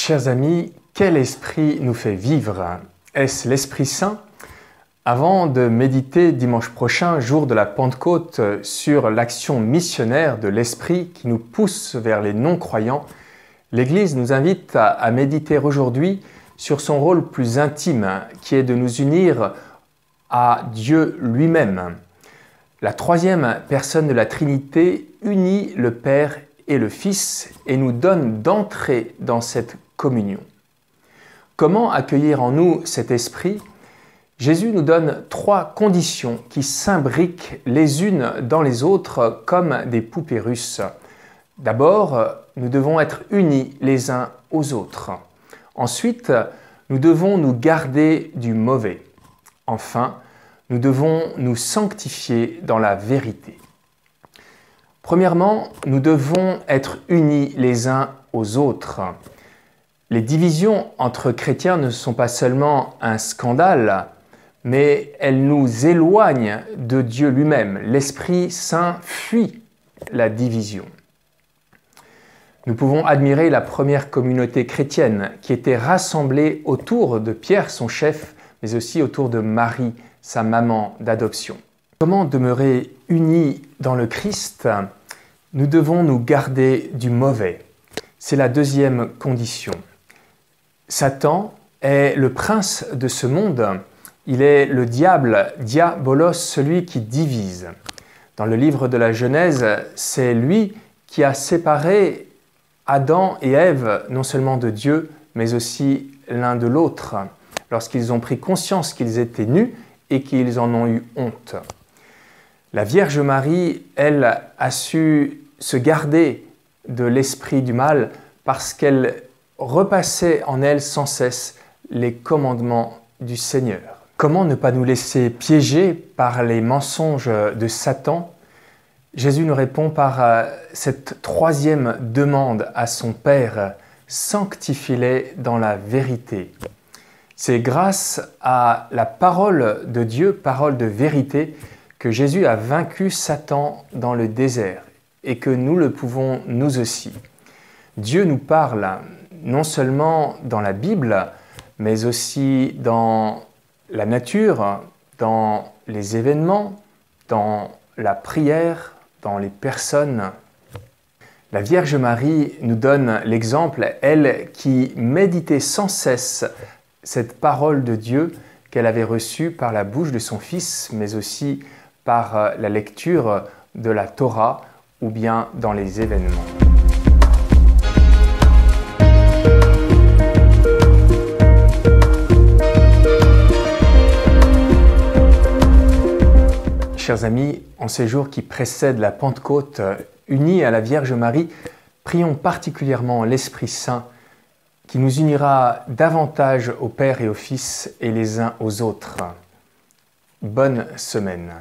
Chers amis, quel esprit nous fait vivre? Est-ce l'Esprit Saint? Avant de méditer dimanche prochain, jour de la Pentecôte, sur l'action missionnaire de l'Esprit qui nous pousse vers les non-croyants, l'Église nous invite à méditer aujourd'hui sur son rôle plus intime, qui est de nous unir à Dieu lui-même. La troisième personne de la Trinité unit le Père et le Fils et nous donne d'entrer dans cette communion. Comment accueillir en nous cet esprit? Jésus nous donne trois conditions qui s'imbriquent les unes dans les autres comme des poupées russes. D'abord, nous devons être unis les uns aux autres. Ensuite, nous devons nous garder du mauvais. Enfin, nous devons nous sanctifier dans la vérité. Premièrement, nous devons être unis les uns aux autres. Les divisions entre chrétiens ne sont pas seulement un scandale, mais elles nous éloignent de Dieu lui-même. L'Esprit Saint fuit la division. Nous pouvons admirer la première communauté chrétienne qui était rassemblée autour de Pierre, son chef, mais aussi autour de Marie, sa maman d'adoption. Comment demeurer unis dans le Christ? Nous devons nous garder du mauvais. C'est la deuxième condition. Satan est le prince de ce monde. Il est le diable, diabolos, celui qui divise. Dans le livre de la Genèse, c'est lui qui a séparé Adam et Ève, non seulement de Dieu, mais aussi l'un de l'autre, lorsqu'ils ont pris conscience qu'ils étaient nus et qu'ils en ont eu honte. La Vierge Marie, elle, a su se garder de l'esprit du mal parce qu'elle repassait en elle sans cesse les commandements du Seigneur. Comment ne pas nous laisser piéger par les mensonges de Satan? Jésus nous répond par cette troisième demande à son Père: sanctifie-les dans la vérité. C'est grâce à la parole de Dieu, parole de vérité, que Jésus a vaincu Satan dans le désert et que nous le pouvons nous aussi. Dieu nous parle non seulement dans la Bible, mais aussi dans la nature, dans les événements, dans la prière, dans les personnes. La Vierge Marie nous donne l'exemple, elle qui méditait sans cesse cette parole de Dieu qu'elle avait reçue par la bouche de son Fils, mais aussi par la lecture de la Torah ou bien dans les événements. Chers amis, en ces jours qui précèdent la Pentecôte, unis à la Vierge Marie, prions particulièrement l'Esprit Saint qui nous unira davantage au Père et au Fils et les uns aux autres. Bonne semaine.